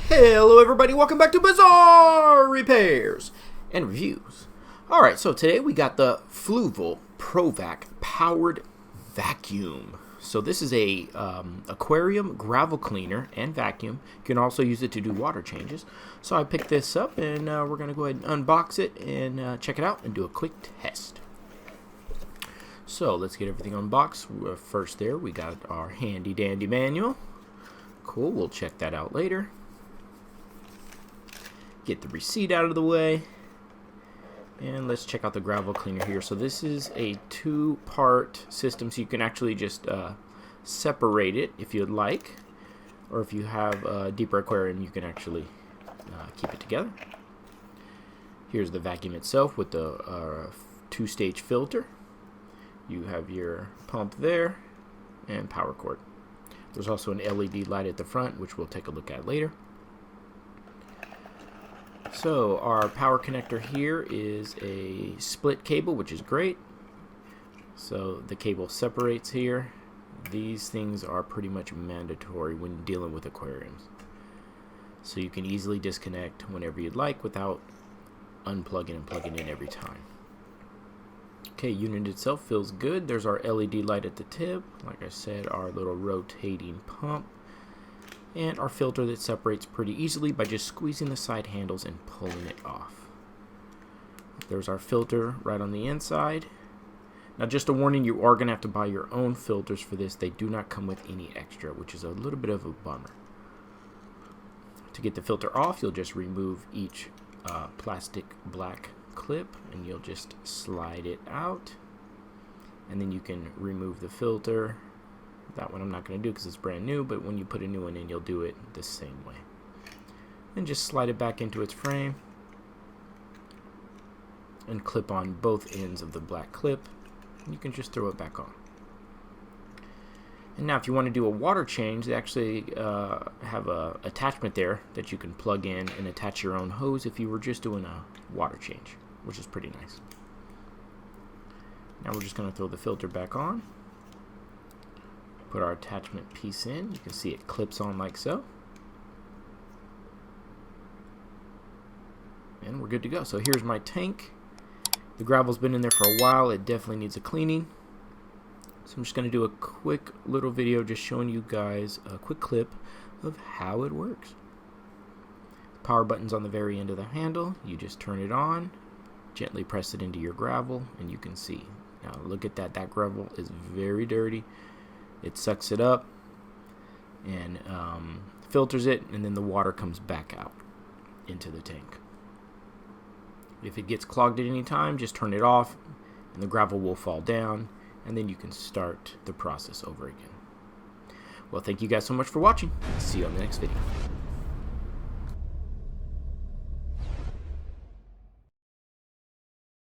Hello everybody, welcome back to Bazzar Repairs and Reviews. Alright, so today we got the Fluval ProVac powered vacuum. So this is a aquarium gravel cleaner and vacuum. You can also use it to do water changes. So I picked this up and we're going to go ahead and unbox it and check it out and do a quick test. So let's get everything unboxed. First there we got our handy dandy manual. Cool, we'll check that out later. Get the receipt out of the way, and let's check out the gravel cleaner here. So this is a two-part system, so you can actually just separate it if you'd like, or if you have a deeper aquarium you can actually keep it together. Here's the vacuum itself with the two-stage filter. You have your pump there and power cord. There's also an LED light at the front, which we'll take a look at later. So our power connector here is a split cable, which is great. So the cable separates here. These things are pretty much mandatory when dealing with aquariums. So you can easily disconnect whenever you'd like without unplugging and plugging in every time. Okay, unit itself feels good. There's our LED light at the tip. Like I said, our little rotating pump. And our filter that separates pretty easily by just squeezing the side handles and pulling it off. There's our filter right on the inside. Now just a warning, you are going to have to buy your own filters for this. They do not come with any extra, which is a little bit of a bummer. To get the filter off, you'll just remove each plastic black clip and you'll just slide it out. And then you can remove the filter. That one I'm not going to do because it's brand new, but when you put a new one in, you'll do it the same way. And just slide it back into its frame and clip on both ends of the black clip. And you can just throw it back on. And now if you want to do a water change, they actually have a attachment there that you can plug in and attach your own hose if you were just doing a water change, which is pretty nice. Now we're just going to throw the filter back on. Put our attachment piece in. You can see it clips on like so. And we're good to go. So here's my tank. The gravel's been in there for a while. It definitely needs a cleaning. So I'm just going to do a quick little video just showing you guys a quick clip of how it works. Power button's on the very end of the handle. You just turn it on, gently press it into your gravel, and you can see. Now look at that. That gravel is very dirty. It sucks it up and filters it, and then the water comes back out into the tank. If it gets clogged at any time, just turn it off and the gravel will fall down, and then you can start the process over again. Well, thank you guys so much for watching. See you on the next video.